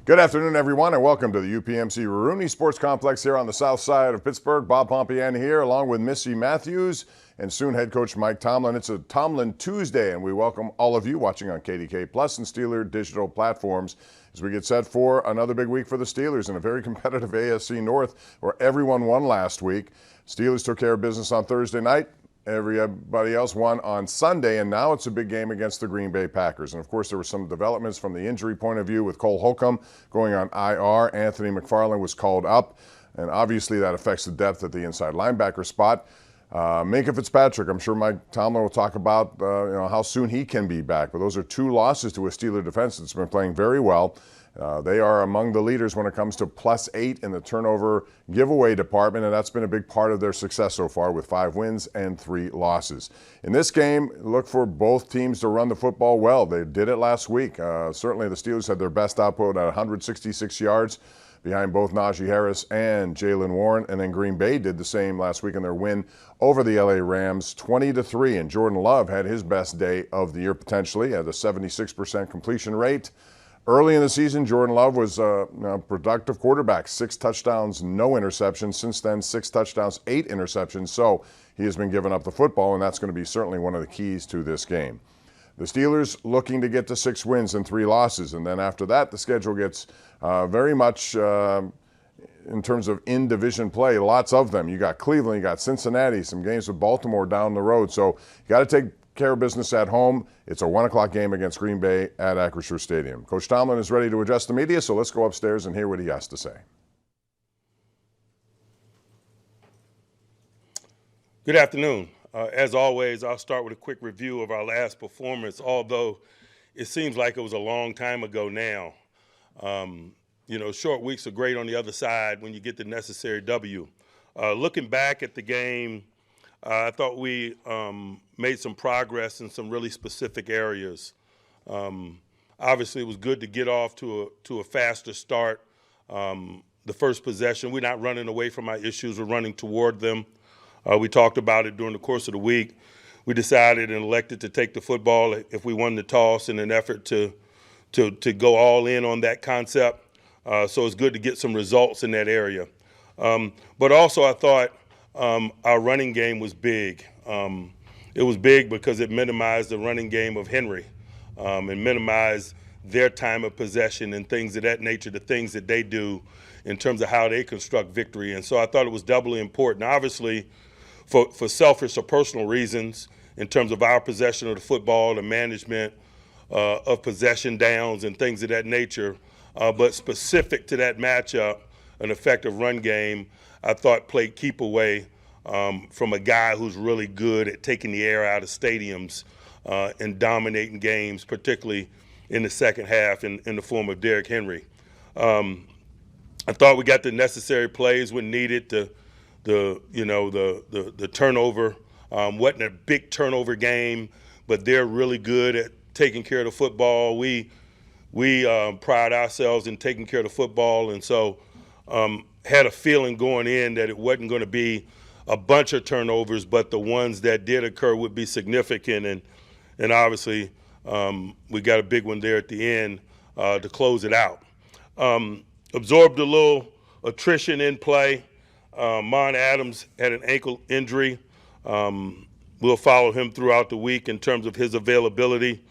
Good afternoon, everyone, and welcome to the UPMC Rooney Sports Complex here on the south side of Pittsburgh. Bob Pompian here, along with Missy Matthews and soon head coach Mike Tomlin. It's a Tomlin Tuesday, and we welcome all of you watching on KDK Plus and Steeler digital platforms as we get set for another big week for the Steelers in a very competitive AFC North where everyone won last week. Steelers took care of business on Thursday night. Everybody else won on Sunday, and now it's a big game against the Green Bay Packers. And, of course, there were some developments from the injury point of view with Cole Holcomb going on IR. Anthony McFarland was called up, and obviously that affects the depth at the inside linebacker spot. Minkah Fitzpatrick, I'm sure Mike Tomlin will talk about how soon he can be back. But those are two losses to a Steeler defense that's been playing very well. They are among the leaders when it comes to +8 in the turnover giveaway department, and that's been a big part of their success so far with 5 wins and 3 losses. In this game, look for both teams to run the football well. They did it last week. Certainly the Steelers had their best output at 166 yards behind both Najee Harris and Jaylen Warren, and then Green Bay did the same last week in their win over the LA Rams 20-3, and Jordan Love had his best day of the year potentially at a 76% completion rate. Early in the season, Jordan Love was a productive quarterback. 6 touchdowns, no interceptions. Since then, 6 touchdowns, 8 interceptions. So he has been giving up the football, and that's going to be certainly one of the keys to this game. The Steelers looking to get to 6 wins and 3 losses. And then after that, the schedule gets very much in terms of in-division play, lots of them. You got Cleveland, you got Cincinnati, some games with Baltimore down the road. So you got to take care of business at home. It's a 1 o'clock game against Green Bay at Acrisure Stadium. Coach Tomlin is ready to address the media, so let's go upstairs and hear what he has to say. Good afternoon. As always, I'll start with a quick review of our last performance, although it seems like it was a long time ago now. Short weeks are great on the other side when you get the necessary W. Looking back at the game, I thought we made some progress in some really specific areas. Obviously, it was good to get off to a faster start. The first possession, we're not running away from our issues, we're running toward them. We talked about it during the course of the week. We decided and elected to take the football if we won the toss in an effort to go all in on that concept. So it's good to get some results in that area. But also I thought our running game was big. It was big because it minimized the running game of Henry and minimized their time of possession and things of that nature, the things that they do in terms of how they construct victory. And so I thought it was doubly important. Obviously, for selfish or personal reasons, in terms of our possession of the football, the management of possession downs and things of that nature, but specific to that matchup, an effective run game, I thought played keep away from a guy who's really good at taking the air out of stadiums and dominating games, particularly in the second half in the form of Derrick Henry. I thought we got the necessary plays when needed. The turnover wasn't a big turnover game, but they're really good at taking care of the football. We pride ourselves in taking care of the football, and so had a feeling going in that it wasn't going to be a bunch of turnovers, but the ones that did occur would be significant, and obviously we got a big one there at the end to close it out. Absorbed a little attrition in play. Mon Adams had an ankle injury. We'll follow him throughout the week in terms of his availability.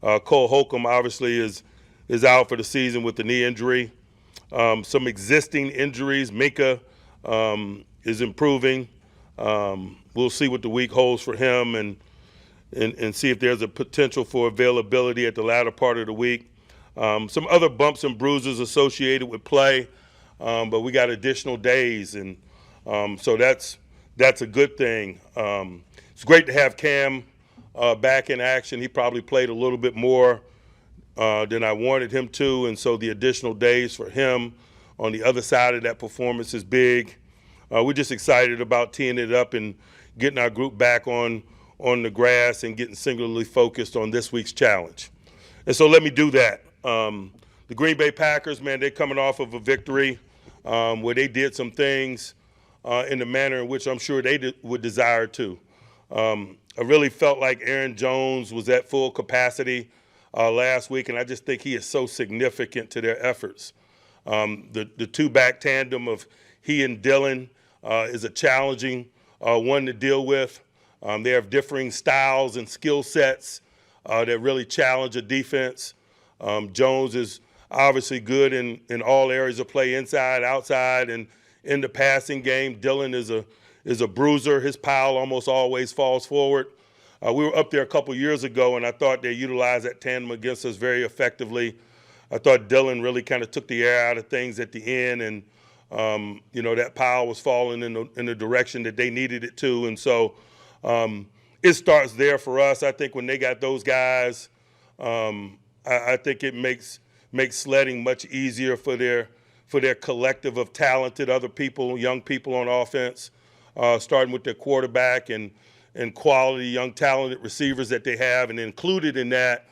Cole Holcomb obviously is out for the season with the knee injury. Some existing injuries. Minkah is improving. We'll see what the week holds for him and see if there's a potential for availability at the latter part of the week. Some other bumps and bruises associated with play, but we got additional days, and so that's a good thing. It's great to have Cam back in action. He probably played a little bit more than I wanted him to, and so the additional days for him on the other side of that performance is big. We're just excited about teeing it up and getting our group back on the grass and getting singularly focused on this week's challenge. And so let me do that. The Green Bay Packers, man, they're coming off of a victory where they did some things in the manner in which I'm sure they would desire to. I really felt like Aaron Jones was at full capacity. last week, and I just think he is so significant to their efforts. The two-back tandem of he and Dillon is a challenging one to deal with. They have differing styles and skill sets that really challenge a defense. Jones is obviously good in all areas of play, inside, outside, and in the passing game. Dillon is a bruiser. His pile almost always falls forward. We were up there a couple years ago, and I thought they utilized that tandem against us very effectively. I thought Dillon really kind of took the air out of things at the end, and that pile was falling in the direction that they needed it to. And so it starts there for us. I think when they got those guys, I think it makes sledding much easier for their collective of talented other people, young people on offense, starting with their quarterback and quality young talented receivers that they have. And included in that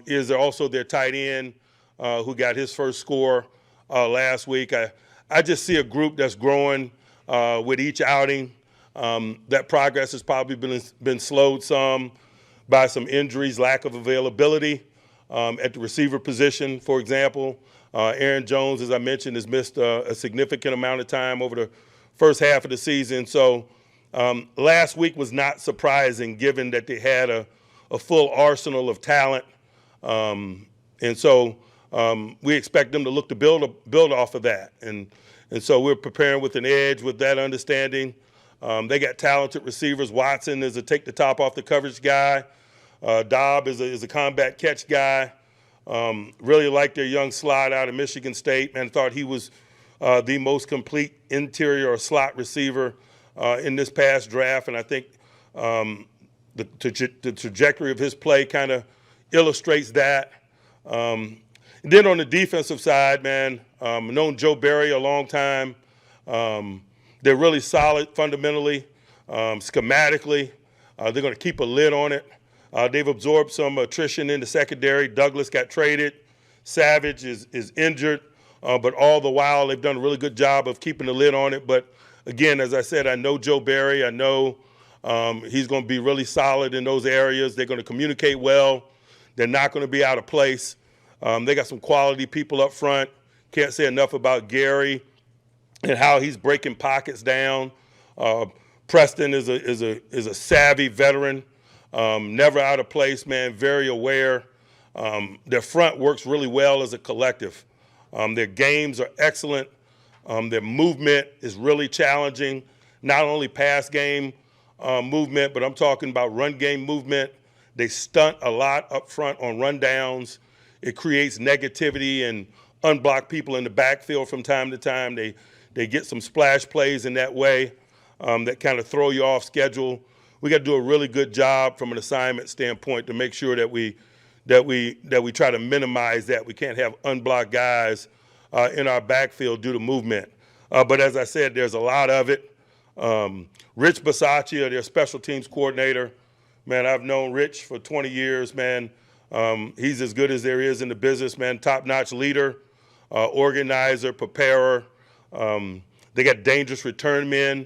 is also their tight end who got his first score last week. I just see a group that's growing with each outing. That progress has probably been slowed some by some injuries, lack of availability at the receiver position, for example. Aaron Jones, as I mentioned, has missed a significant amount of time over the first half of the season. So last week was not surprising given that they had a full arsenal of talent. And so we expect them to look to build off of that. And so we're preparing with an edge with that understanding. They got talented receivers. Watson is a take the top off the coverage guy. Dobb is a combat catch guy. Really like their young slot out of Michigan State. Man, thought he was the most complete interior or slot receiver in this past draft. And I think the trajectory of his play kind of illustrates that. And then on the defensive side, man, I've known Joe Barry a long time. They're really solid fundamentally, schematically. They're going to keep a lid on it. They've absorbed some attrition in the secondary. Douglas got traded. Savage is injured. But all the while, they've done a really good job of keeping the lid on it. But, again, as I said, I know Joe Barry. I know he's going to be really solid in those areas. They're going to communicate well. They're not going to be out of place. They got some quality people up front. Can't say enough about Gary and how he's breaking pockets down. Preston is a savvy veteran, never out of place, man, very aware. Their front works really well as a collective. Their games are excellent. Their movement is really challenging, not only pass game movement, but I'm talking about run game movement. They stunt a lot up front on run downs. It creates negativity and unblock people in the backfield from time to time. They get some splash plays in that way that kind of throw you off schedule. We got to do a really good job from an assignment standpoint to make sure that we try to minimize that. We can't have unblocked guys in our backfield due to movement. But as I said, there's a lot of it. Rich Bisaccia, their special teams coordinator, man, I've known Rich for 20 years, man. He's as good as there is in the business, man. Top-notch leader, organizer, preparer. They got dangerous return men,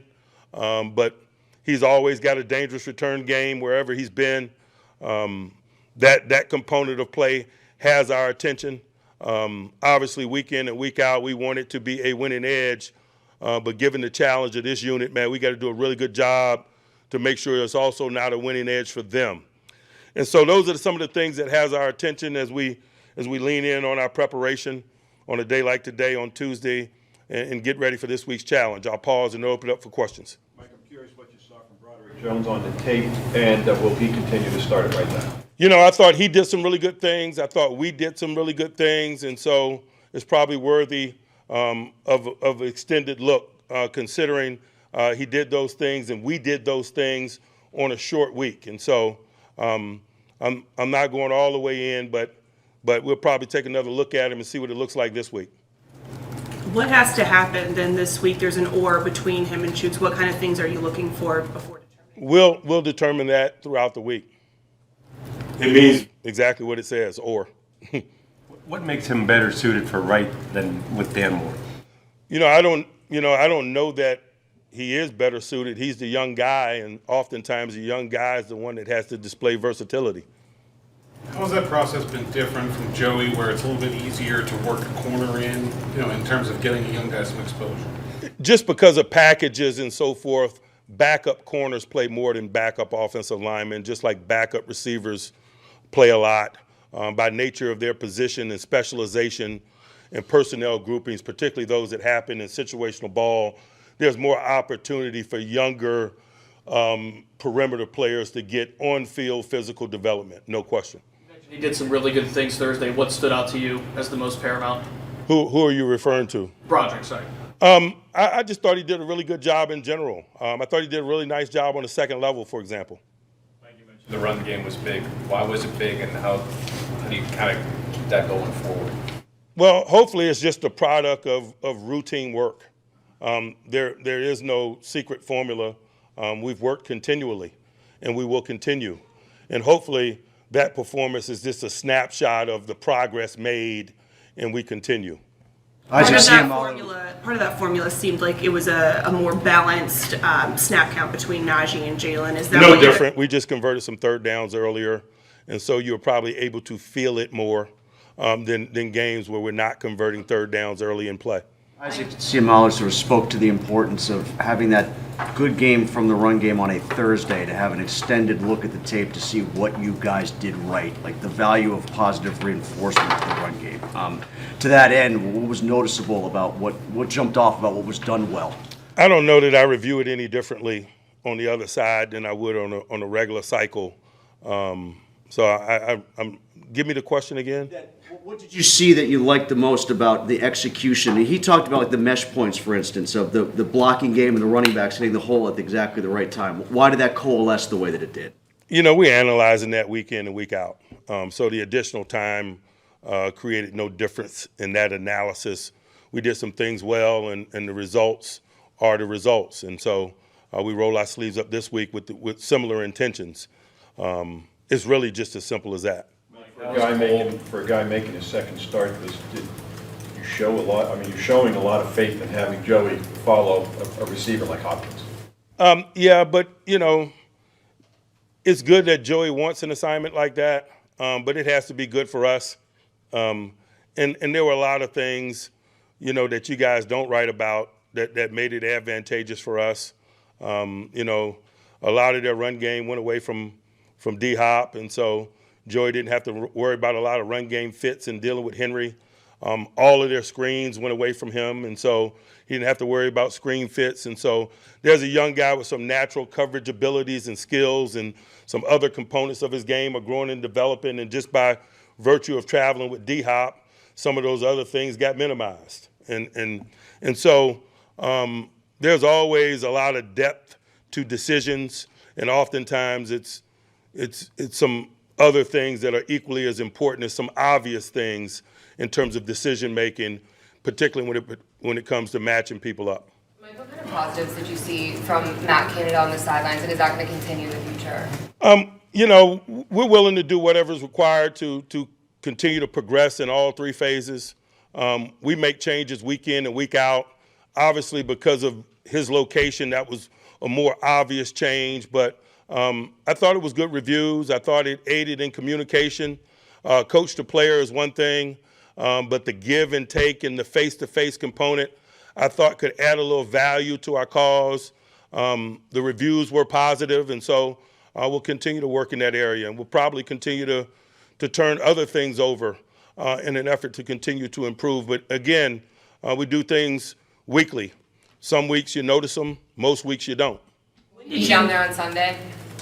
but he's always got a dangerous return game wherever he's been. That component of play has our attention. Obviously, week in and week out, we want it to be a winning edge. But given the challenge of this unit, man, we got to do a really good job to make sure it's also not a winning edge for them. And so those are some of the things that has our attention as we lean in on our preparation on a day like today on Tuesday and get ready for this week's challenge. I'll pause and open it up for questions. Mike, I'm curious what you saw from Broderick Jones on the tape, and will he continue to start it right now? You know, I thought he did some really good things. I thought we did some really good things, and so it's probably worthy of an extended look, considering he did those things and we did those things on a short week. And so I'm not going all the way in, but we'll probably take another look at him and see what it looks like this week. What has to happen then this week? There's an or between him and Schutz. What kind of things are you looking for before determining? We'll determine that throughout the week. It means exactly what it says, or. What makes him better suited for right than with Dan Moore? I don't know that he is better suited. He's the young guy, and oftentimes the young guy is the one that has to display versatility. How has that process been different from Joey, where it's a little bit easier to work a corner in terms of getting a young guy some exposure? Just because of packages and so forth, backup corners play more than backup offensive linemen, just like backup receivers play a lot by nature of their position and specialization and personnel groupings, particularly those that happen in situational ball. There's more opportunity for younger perimeter players to get on-field physical development, no question. He did some really good things Thursday. What stood out to you as the most paramount? Who are you referring to? Broderick, sorry. I just thought he did a really good job in general. I thought he did a really nice job on the second level, for example. Like you mentioned, the run game was big. Why was it big, and how do you kind of keep that going forward? Well, hopefully it's just a product of routine work. There is no secret formula. We've worked continually, and we will continue. And hopefully that performance is just a snapshot of the progress made, and we continue. Part of that formula seemed like it was a more balanced snap count between Najee and Jalen. Is that no different? We just converted some third downs earlier, and so you're probably able to feel it more than games where we're not converting third downs early in play. Isaac Seumalo sort of spoke to the importance of having that good game from the run game on a Thursday, to have an extended look at the tape to see what you guys did right, like the value of positive reinforcement to the run game. To that end, what was noticeable about what jumped off about what was done well? I don't know that I review it any differently on the other side than I would on a regular cycle. So give me the question again. What did you see that you liked the most about the execution? He talked about like the mesh points, for instance, of the blocking game and the running backs hitting the hole at exactly the right time. Why did that coalesce the way that it did? We're analyzing that week in and week out. So the additional time created no difference in that analysis. We did some things well, and the results are the results. And so we roll our sleeves up this week with similar intentions. It's really just as simple as that. For a guy making his second start, did you show a lot? I mean, you're showing a lot of faith in having Joey follow a receiver like Hopkins. Yeah, but it's good that Joey wants an assignment like that, but it has to be good for us. And there were a lot of things, that you guys don't write about that made it advantageous for us. A lot of their run game went away from D-Hop, and so Joey didn't have to worry about a lot of run game fits and dealing with Henry. All of their screens went away from him, and so he didn't have to worry about screen fits. And so there's a young guy with some natural coverage abilities and skills, and some other components of his game are growing and developing, and just by virtue of traveling with D-Hop, some of those other things got minimized. And so there's always a lot of depth to decisions, and oftentimes it's some other things that are equally as important as some obvious things in terms of decision making, particularly when it comes to matching people up. Mike, what kind of positives did you see from Matt Canada on the sidelines, and is that going to continue in the future? We're willing to do whatever's required to continue to progress in all three phases. We make changes week in and week out. Obviously, because of his location, that was a more obvious change, but I thought it was good reviews. I thought it aided in communication. Coach to player is one thing, but the give and take and the face-to-face component, I thought could add a little value to our cause. The reviews were positive, and so we'll continue to work in that area, and we'll probably continue to turn other things over in an effort to continue to improve. But again, we do things weekly. Some weeks you notice them, most weeks you don't. Will you be down there on Sunday?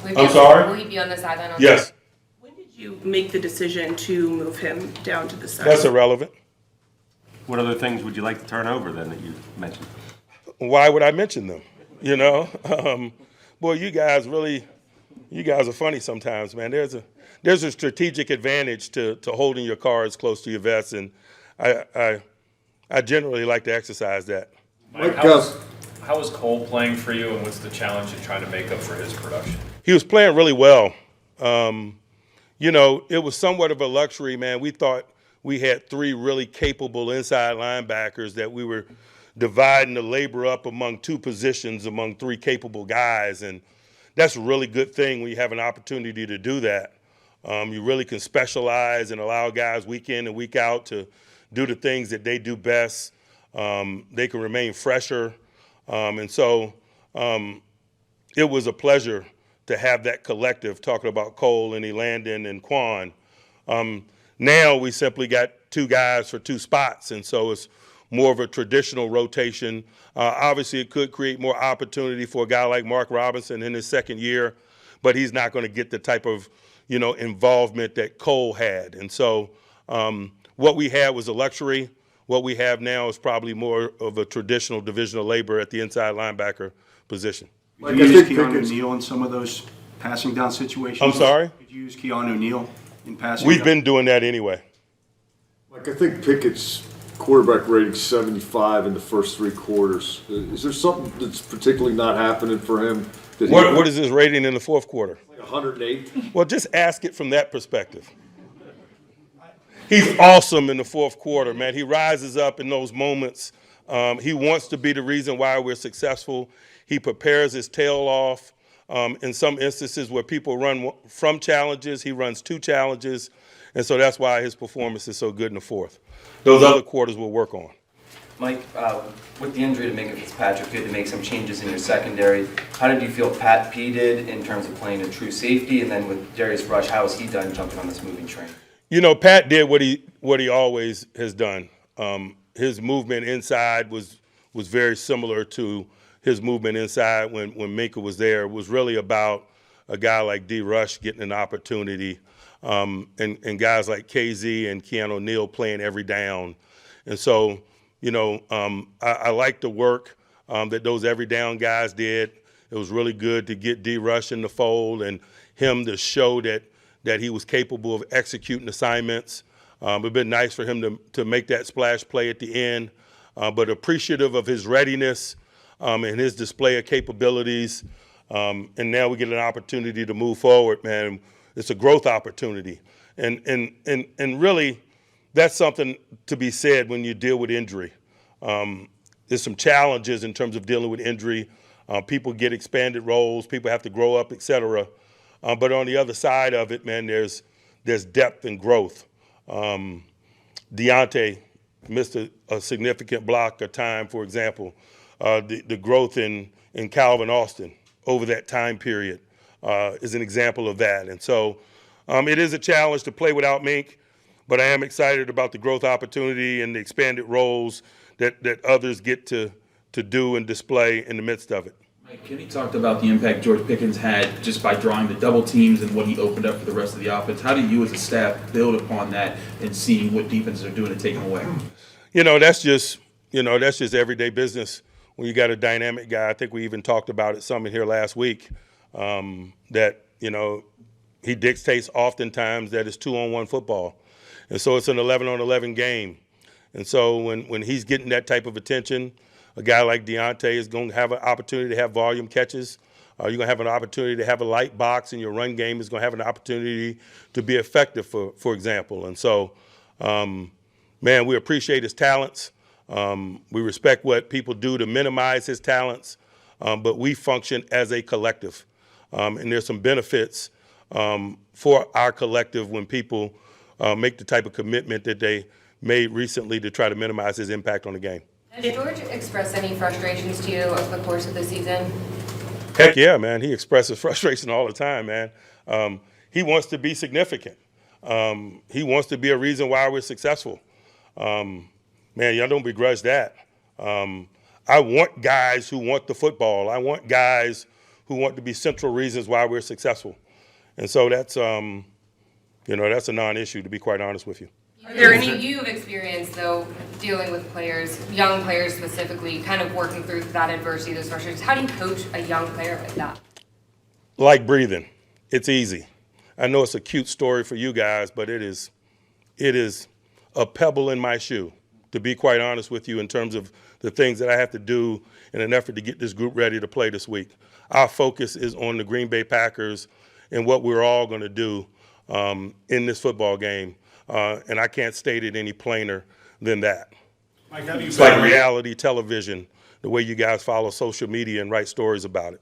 I'm sorry? Will he be on the sideline on Yes. Sunday? When did you make the decision to move him down to the side? That's irrelevant. What other things would you like to turn over then that you mentioned? Why would I mention them? Boy, you guys are funny sometimes, man. There's a strategic advantage to holding your cards close to your vest, and I generally like to exercise that. Mike, how is Cole playing for you, and what's the challenge in trying to make up for his production? He was playing really well. It was somewhat of a luxury, man. We thought we had three really capable inside linebackers that we were dividing the labor up among two positions among three capable guys, and that's a really good thing when you have an opportunity to do that. You really can specialize and allow guys week in and week out to do the things that they do best. They can remain fresher. And so it was a pleasure to have that collective, talking about Cole and Elandon and Quan. Now we simply got 2 guys for 2 spots, and so it's more of a traditional rotation. Obviously, it could create more opportunity for a guy like Mark Robinson in his second year, but he's not going to get the type of, involvement that Cole had. And so what we had was a luxury. What we have now is probably more of a traditional division of labor at the inside linebacker position. Did you use Keanu Neal in some of those passing down situations? I'm sorry? Did you use Keanu Neal in passing We've down? been doing that anyway. Like, I think Pickett's quarterback rating 75 in the first 3 quarters. Is there something that's particularly not happening for him? What is his rating in the fourth quarter? Like 108? Well, just ask it from that perspective. He's awesome in the fourth quarter, man. He rises up in those moments. He wants to be the reason why we're successful. He prepares his tail off. In some instances where people run from challenges, he runs 2 challenges. And so that's why his performance is so good in the fourth. Those other quarters we'll work on. Mike, with the injury to Minka Fitzpatrick, you had to make some changes in your secondary. How did you feel Pat P did in terms of playing a true safety? And then with Darius Rush, how has he done jumping on this moving train? Pat did what he always has done. His movement inside was very similar to his movement inside when Minka was there. It was really about a guy like D. Rush getting an opportunity, and guys like KZ and Keanu Neal playing every down. And so, I like the work that those every down guys did. It was really good to get D. Rush in the fold and him to show that he was capable of executing assignments. It'd been nice for him to make that splash play at the end, but appreciative of his readiness and his display of capabilities. And now we get an opportunity to move forward, man. It's a growth opportunity. And really, that's something to be said when you deal with injury. There's some challenges in terms of dealing with injury. People get expanded roles, people have to grow up, et cetera. But on the other side of it, man, there's depth and growth. Deontay missed a significant block of time, for example. The growth in Calvin Austin over that time period is an example of that. And so it is a challenge to play without Mink, but I am excited about the growth opportunity and the expanded roles that others get to do and display in the midst of it. Mike, Kenny talked about the impact George Pickens had just by drawing the double teams and what he opened up for the rest of the offense. How do you as a staff build upon that and seeing what defenses are doing to take him away? That's just everyday business when you got a dynamic guy. I think we even talked about it some in here last week, that, he dictates oftentimes that it's 2-on-1 football. And so it's an 11-on-11 game. And so when he's getting that type of attention, a guy like Deontay is going to have an opportunity to have volume catches. You're going to have an opportunity to have a light box, and your run game is going to have an opportunity to be effective, for example. And so, man, we appreciate his talents. We respect what people do to minimize his talents, but we function as a collective. And there's some benefits for our collective when people make the type of commitment that they made recently to try to minimize his impact on the game. Has George expressed any frustrations to you over the course of the season? Heck yeah, man. He expresses frustration all the time, man. He wants to be significant. He wants to be a reason why we're successful. Man, y'all don't begrudge that. I want guys who want the football. I want guys who want to be central reasons why we're successful. And so that's, that's a non-issue, to be quite honest with you. Are there any you've experienced, though, dealing with players, young players specifically, kind of working through that adversity, those frustrations? How do you coach a young player like that? Like breathing. It's easy. I know it's a cute story for you guys, but it is a pebble in my shoe, to be quite honest with you, in terms of the things that I have to do in an effort to get this group ready to play this week. Our focus is on the Green Bay Packers and what we're all going to do in this football game. And I can't state it any plainer than that. Mike, how do you it's like reality television, the way you guys follow social media and write stories about it.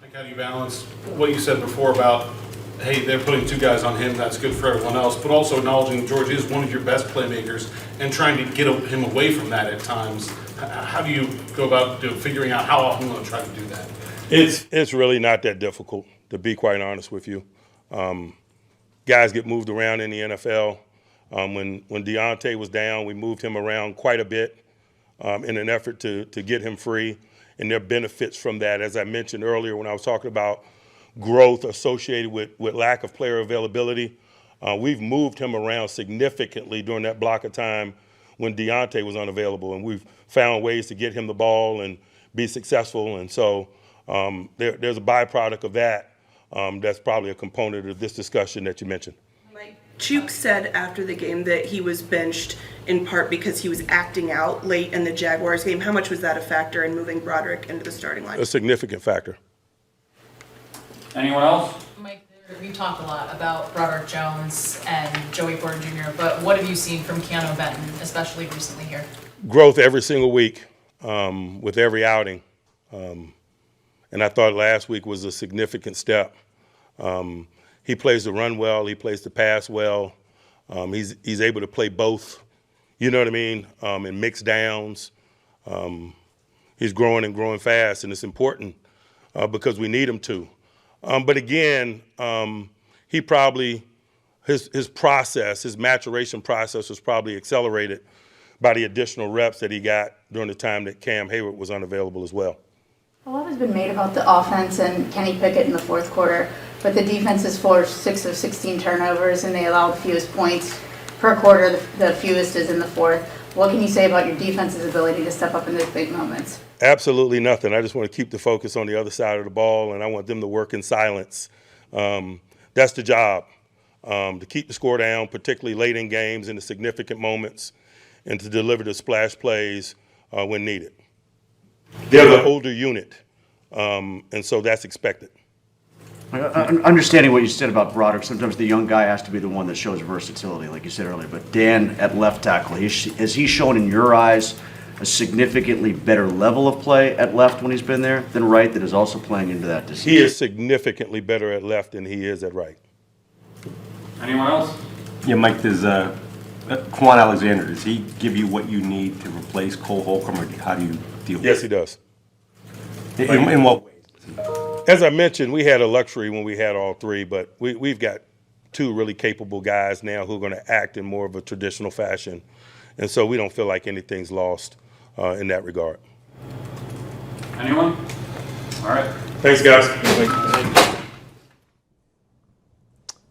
Mike, how do you balance what you said before about hey, they're putting two guys on him, that's good for everyone else, but also acknowledging George is one of your best playmakers and trying to get him away from that at times. How do you go about figuring out how often you want to try to do that? It's really not that difficult, to be quite honest with you. Guys get moved around in the NFL. When Deontay was down, we moved him around quite a bit in an effort to get him free. And there are benefits from that. As I mentioned earlier when I was talking about growth associated with lack of player availability, we've moved him around significantly during that block of time when Deontay was unavailable. And we've found ways to get him the ball and be successful. And so there's a byproduct of that that's probably a component of this discussion that you mentioned. Chuk said after the game that he was benched in part because he was acting out late in the Jaguars game. How much was that a factor in moving Broderick into the starting line? A significant factor. Anyone else? Mike, we talked a lot about Broderick Jones and Joey Porter Jr., but what have you seen from Keanu Benton, especially recently here? Growth every single week with every outing. And I thought last week was a significant step. He plays the run well. He plays the pass well. He's able to play both, you know what I mean, in mixed downs. He's growing and growing fast, and it's important because we need him to. But again, he probably, his process, his maturation process was probably accelerated by the additional reps that he got during the time that Cam Heyward was unavailable as well. A lot has been made about the offense and Kenny Pickett in the fourth quarter, but the defense has forced 6 of 16 turnovers and they allow the fewest points per quarter. The fewest is in the fourth. What can you say about your defense's ability to step up in those big moments? Absolutely nothing. I just want to keep the focus on the other side of the ball, and I want them to work in silence. That's the job, to keep the score down, particularly late in games in the significant moments, and to deliver the splash plays when needed. They're the older unit, and so that's expected. Understanding what you said about Broderick, sometimes the young guy has to be the one that shows versatility, like you said earlier. But Dan at left tackle, has he shown in your eyes a significantly better level of play at left when he's been there than right that is also playing into that decision? He is significantly better at left than he is at right. Anyone else? Yeah, Mike, does Quan Alexander, does he give you what you need to replace Cole Holcomb, or how do you deal with it? Yes, he does. In what ways? As I mentioned, we had a luxury when we had all three, but we've got two really capable guys now who are going to act in more of a traditional fashion. And so we don't feel like anything's lost in that regard. Anyone? All right. Thanks, guys.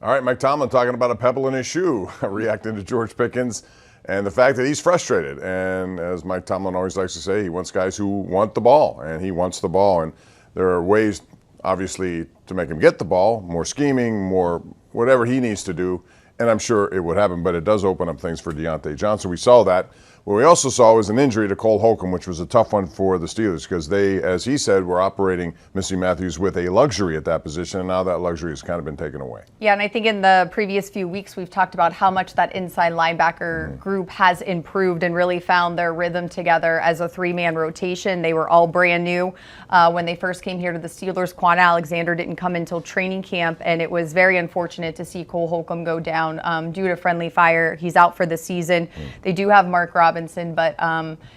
All right, Mike Tomlin talking about a pebble in his shoe, reacting to George Pickens and the fact that he's frustrated. And as Mike Tomlin always likes to say, he wants guys who want the ball, and he wants the ball. And there are ways, obviously, to make him get the ball, more scheming, more whatever he needs to do, and I'm sure it would happen, but it does open up things for Deontay Johnson. We saw that. What we also saw was an injury to Cole Holcomb, which was a tough one for the Steelers because they, as he said, were operating Missy Matthews with a luxury at that position, and now that luxury has kind of been taken away. Yeah, and I think in the previous few weeks we've talked about how much that inside linebacker group has improved and really found their rhythm together as a three-man rotation. They were all brand new when they first came here to the Steelers. Quan Alexander didn't come until training camp, and it was very unfortunate to see Cole Holcomb go down due to friendly fire. He's out for the season. They do have Mark Robinson, but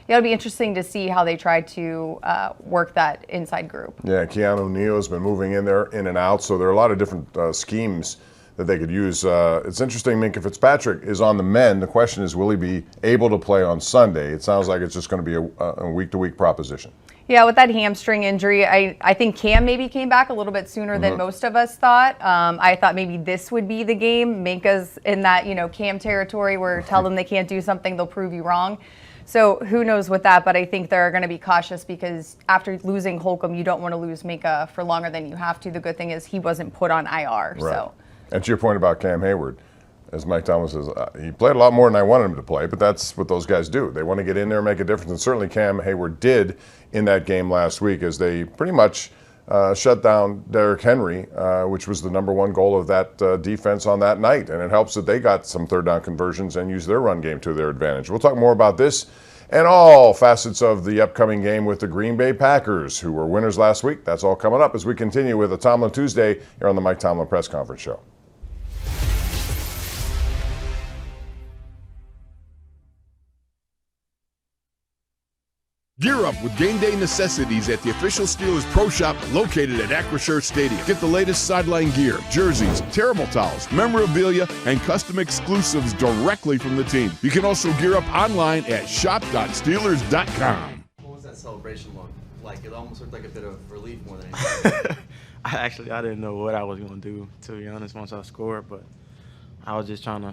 it'll be interesting to see how they try to work that inside group. Yeah, Keanu Neal's been moving in there, in and out, so there are a lot of different schemes that they could use. It's interesting, Minkah Fitzpatrick is on the mend. The question is, will he be able to play on Sunday? It sounds like it's just going to be a week-to-week proposition. Yeah, with that hamstring injury, I think Cam maybe came back a little bit sooner than most of us thought. I thought maybe this would be the game. Minkah's in that, Cam territory where tell them they can't do something, they'll prove you wrong. So who knows with that, but I think they're going to be cautious because after losing Holcomb, you don't want to lose Minkah for longer than you have to. The good thing is he wasn't put on IR. Right. So. And to your point about Cam Heyward, as Mike Tomlin says, he played a lot more than I wanted him to play, but that's what those guys do. They want to get in there and make a difference, and certainly Cam Heyward did in that game last week as they pretty much shut down Derrick Henry, which was the number one goal of that defense on that night. And it helps that they got some third down conversions and used their run game to their advantage. We'll talk more about this and all facets of the upcoming game with the Green Bay Packers, who were winners last week. That's all coming up as we continue with the Tomlin Tuesday here on the Mike Tomlin Press Conference Show. Gear up with game day necessities at the official Steelers Pro Shop located at Acrisure Stadium. Get the latest sideline gear, jerseys, terrible towels, memorabilia, and custom exclusives directly from the team. You can also gear up online at shop.steelers.com. What was that celebration look like? It almost looked like a bit of relief more than anything. I didn't know what I was going to do, to be honest, once I scored, but I was just trying to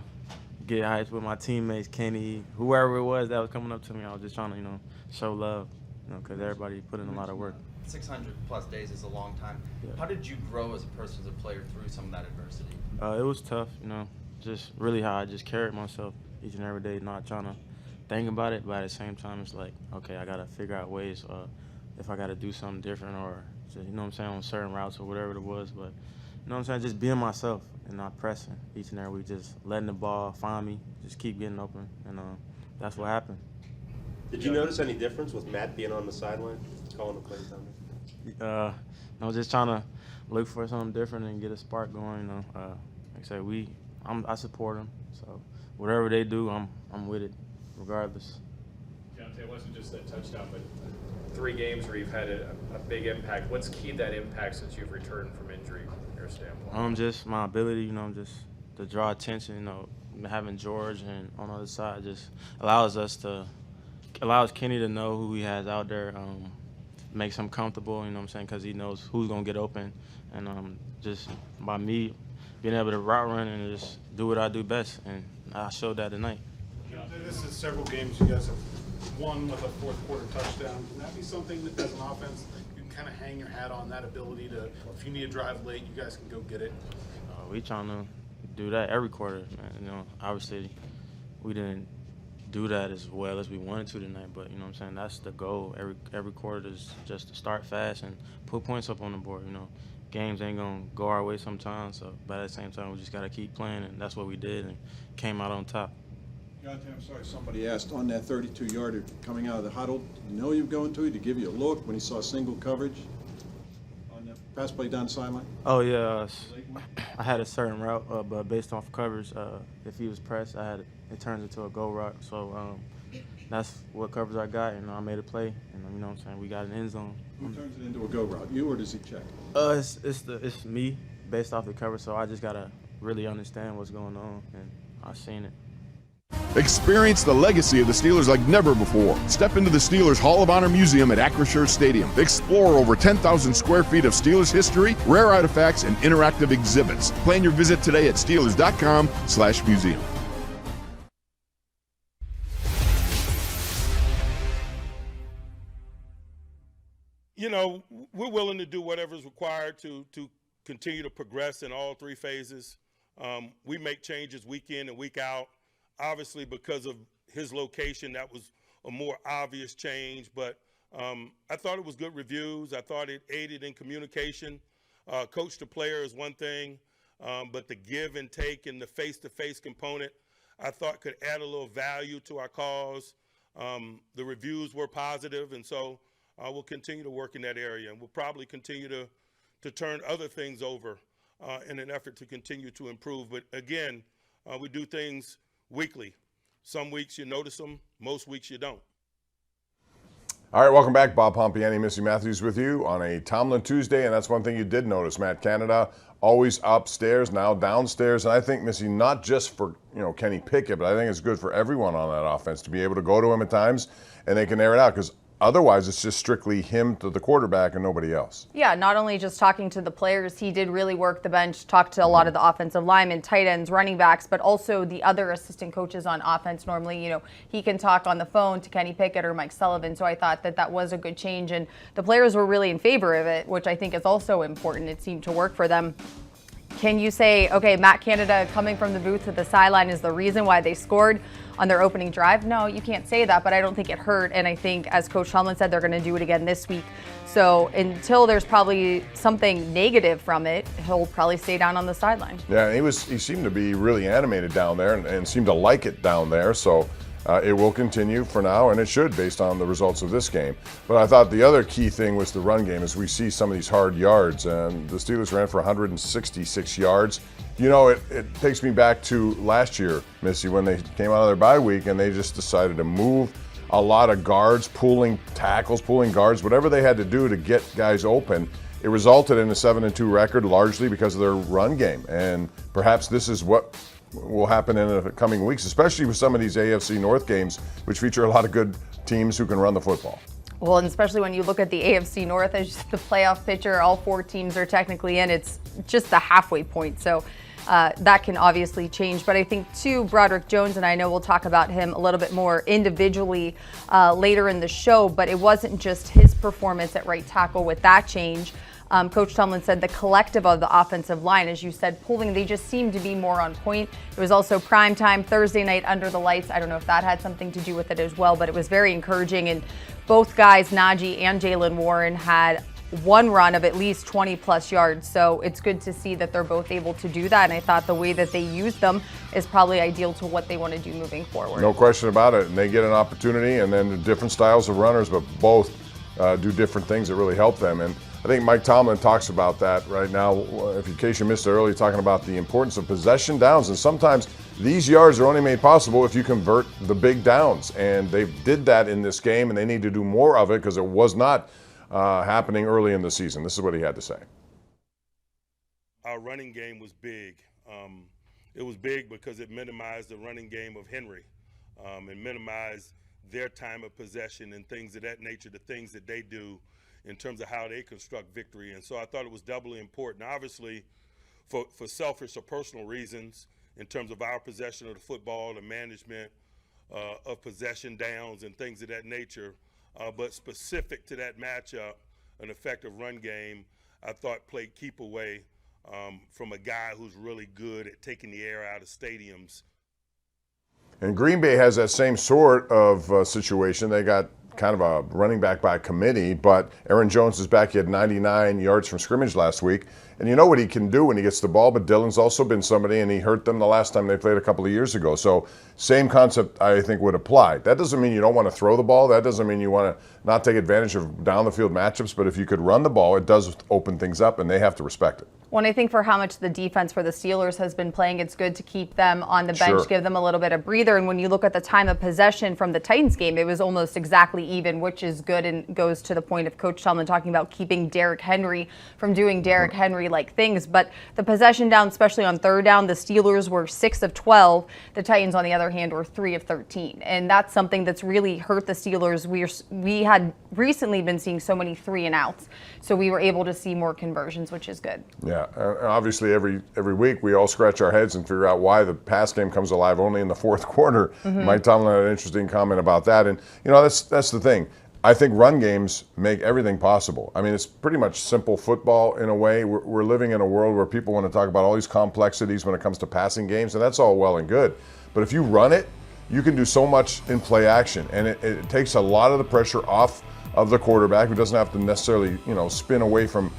get hyped with my teammates, Kenny, whoever it was that was coming up to me. I was just trying to, show love, because everybody put in a lot of work. 600+ days is a long time. Yeah. How did you grow as a person, as a player, through some of that adversity? It was tough, just really how I just carried myself each and every day, not trying to think about it, but at the same time, it's like, okay, I got to figure out ways if I got to do something different or, on certain routes or whatever it was, but, just being myself and not pressing each and every week, just letting the ball find me, just keep getting open, and that's what happened. Did you notice any difference with Matt being on the sideline, calling the plays down there? I was just trying to look for something different and get a spark going. Like I said, I support them, so whatever they do, I'm with it, regardless. Deontay, it wasn't just that touchdown, but 3 games where you've had a big impact. What's keyed that impact since you've returned from injury, from your standpoint? Just my ability, just to draw attention. Having George and on the other side just allows Kenny to know who he has out there, makes him comfortable, because he knows who's going to get open. And just by me being able to route run and just do what I do best, and I showed that tonight. This is several games you guys have won with a fourth-quarter touchdown. Can that be something that, as an offense, you can kind of hang your hat on, that ability to, if you need to drive late, you guys can go get it? We trying to do that every quarter, man. Obviously we didn't do that as well as we wanted to tonight, but that's the goal. Every quarter is just to start fast and put points up on the board. Games ain't gonna go our way sometimes, but at the same time we just gotta keep playing, and that's what we did and came out on top. Deontay, I'm sorry, somebody asked on that 32-yarder coming out of the huddle, did you know you were going to? Did he give you a look when he saw single coverage on the pass play down the sideline? Oh yeah, I had a certain route, but based off coverage, if he was pressed, it turns into a go route. So that's what coverage I got, and I made a play, and we got an end zone. Who turns it into a go route, you or does he check? It's me based off the coverage, so I just gotta really understand what's going on, and I've seen it. Experience the legacy of the Steelers like never before. Step into the Steelers Hall of Honor Museum at Acrisure Stadium. Explore over 10,000 square feet of Steelers history, rare artifacts, and interactive exhibits. Plan your visit today at Steelers.com/museum. We're willing to do whatever's required to continue to progress in all 3 phases. We make changes week in and week out. Obviously, because of his location, that was a more obvious change, but I thought it was good reviews. I thought it aided in communication. Coach to player is one thing, but the give and take and the face-to-face component, I thought could add a little value to our cause. The reviews were positive, and so we'll continue to work in that area, and we'll probably continue to turn other things over in an effort to continue to improve. But again, we do things weekly. Some weeks you notice them, most weeks you don't. All right, welcome back. Bob Pompiani, Missy Matthews with you on a Tomlin Tuesday, and that's one thing you did notice. Matt Canada always upstairs, now downstairs, and I think, Missy, not just for Kenny Picket, but I think it's good for everyone on that offense to be able to go to him at times and they can air it out, because otherwise it's just strictly him to the quarterback and nobody else. Yeah, not only just talking to the players, he did really work the bench, talked to a lot of the offensive linemen, tight ends, running backs, but also the other assistant coaches on offense. Normally, he can talk on the phone to Kenny Picket or Mike Sullivan, so I thought that was a good change, and the players were really in favor of it, which I think is also important. It seemed to work for them. Can you say, okay, Matt Canada coming from the booth to the sideline is the reason why they scored on their opening drive? No, you can't say that, but I don't think it hurt. And I think, as Coach Tomlin said, they're going to do it again this week. So until there's probably something negative from it, he'll probably stay down on the sideline. Yeah, he seemed to be really animated down there and seemed to like it down there. So It will continue for now, and it should based on the results of this game. But I thought the other key thing was the run game as we see some of these hard yards. And the Steelers ran for 166 yards. You know, it takes me back to last year, Missy, when they came out of their bye week and they just decided to move a lot of guards, pulling tackles, pulling guards, whatever they had to do to get guys open. It resulted in a 7-2 record largely because of their run game. And perhaps this is what will happen in the coming weeks, especially with some of these AFC North games, which feature a lot of good teams who can run the football. Well, and especially when you look at the AFC North as the playoff picture, all 4 teams are technically in. It's just the halfway point. So that can obviously change. But I think, too, Broderick Jones, and I know we'll talk about him a little bit more individually later in the show, but it wasn't just his performance at right tackle with that change. Coach Tomlin said the collective of the offensive line, as you said, pulling, they just seemed to be more on point. It was also prime time Thursday night under the lights. I don't know if that had something to do with it as well, but it was very encouraging. And both guys, Najee and Jalen Warren, had one run of at least 20-plus yards. So it's good to see that they're both able to do that. And I thought the way that they used them is probably ideal to what they want to do moving forward. No question about it. And they get an opportunity, and then different styles of runners, but both do different things that really help them. And I think Mike Tomlin talks about that right now. In case you missed it earlier, talking about the importance of possession downs. And sometimes these yards are only made possible if you convert the big downs. And they did that in this game, and they need to do more of it because it was not happening early in the season. This is what he had to say. Our running game was big. It was big because it minimized the running game of Henry and minimized their time of possession and things of that nature, the things that they do in terms of how they construct victory. And so I thought it was doubly important, obviously, for selfish or personal reasons in terms of our possession of the football, the management of possession downs and things of that nature. But specific to that matchup, an effective run game, I thought played keep away from a guy who's really good at taking the air out of stadiums. And Green Bay has that same sort of situation. They got kind of a running back by committee, but Aaron Jones is back. He had 99 yards from scrimmage last week. And you know what he can do when he gets the ball, but Dylan's also been somebody, and he hurt them the last time they played a couple of years ago. So same concept, I think, would apply. That doesn't mean you don't want to throw the ball. That doesn't mean you want to not take advantage of down-the-field matchups. But if you could run the ball, it does open things up, and they have to respect it. When I think for how much the defense for the Steelers has been playing, it's good to keep them on the bench, Sure. give them a little bit of breather. And when you look at the time of possession from the Titans game, it was almost exactly even, which is good and goes to the point of Coach Tomlin talking about keeping Derrick Henry from doing Derrick Henry-like things. But the possession down, especially on third down, the Steelers were 6 of 12. The Titans, on the other hand, were 3 of 13. And that's something that's really hurt the Steelers. We had recently been seeing so many 3-and-outs. So we were able to see more conversions, which is good. Yeah, obviously every week we all scratch our heads and figure out why the pass game comes alive only in the fourth quarter. Mike Tomlin had an interesting comment about that. And, you know, that's the thing. I think run games make everything possible. I mean, it's pretty much simple football in a way. We're living in a world where people want to talk about all these complexities when it comes to passing games, and that's all well and good. But if you run it, you can do so much in play action, and it takes a lot of the pressure off of the quarterback, who doesn't have to necessarily, spin away from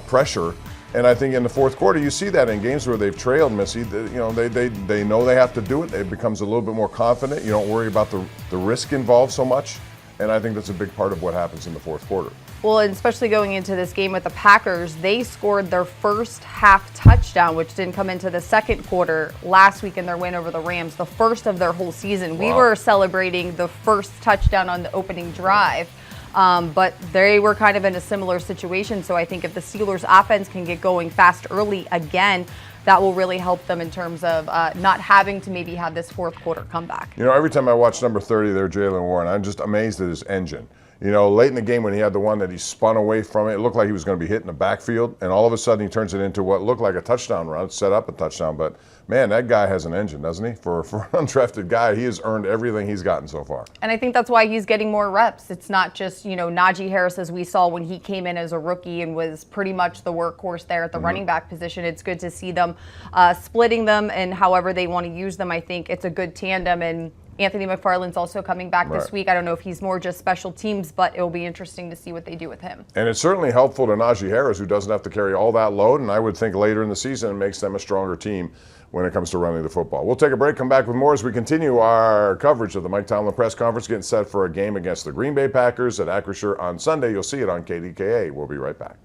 pressure. And I think in the fourth quarter, you see that in games where they've trailed, Missy. They know they have to do it. It becomes a little bit more confident. You don't worry about the risk involved so much. And I think that's a big part of what happens in the fourth quarter. Well, and especially going into this game with the Packers, they scored their first half touchdown, which didn't come into the second quarter last week in their win over the Rams, the first of their whole season. Wow. We were celebrating the first touchdown on the opening drive. But they were kind of in a similar situation. So I think if the Steelers offense can get going fast early again, that will really help them in terms of not having to maybe have this fourth quarter comeback. Every time I watch number 30 there, Jalen Warren, I'm just amazed at his engine. Late in the game when he had the one that he spun away from it looked like he was going to be hit in the backfield, and all of a sudden he turns it into what looked like a touchdown run, set up a touchdown. But man, that guy has an engine, doesn't he? For an undrafted guy, he has earned everything he's gotten so far. And I think that's why he's getting more reps. It's not just, Najee Harris, as we saw when he came in as a rookie and was pretty much the workhorse there at the running back position. It's good to see them splitting them and however they want to use them. I think it's a good tandem. And Anthony McFarland's also coming back this Right. week. I don't know if he's more just special teams, but it'll be interesting to see what they do with him. And it's certainly helpful to Najee Harris, who doesn't have to carry all that load, and I would think later in the season it makes them a stronger team when it comes to running the football. We'll take a break, come back with more as we continue our coverage of the Mike Tomlin press conference, getting set for a game against the Green Bay Packers at Acrisure on Sunday. You'll see it on KDKA. We'll be right back.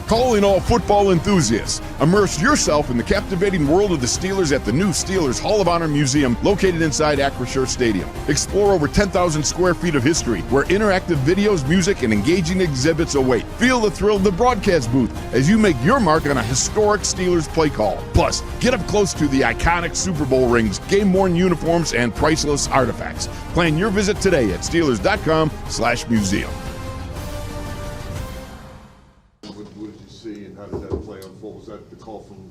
Calling all football enthusiasts. Immerse yourself in the captivating world of the Steelers at the new Steelers Hall of Honor Museum located inside Acrisure Stadium. Explore over 10,000 square feet of history where interactive videos, music, and engaging exhibits await. Feel the thrill of the broadcast booth as you make your mark on a historic Steelers play call. Plus, get up close to the iconic Super Bowl rings, game-worn uniforms, and priceless artifacts. Plan your visit today at Steelers.com/museum. What did you see and how did that play unfold? Was that the call from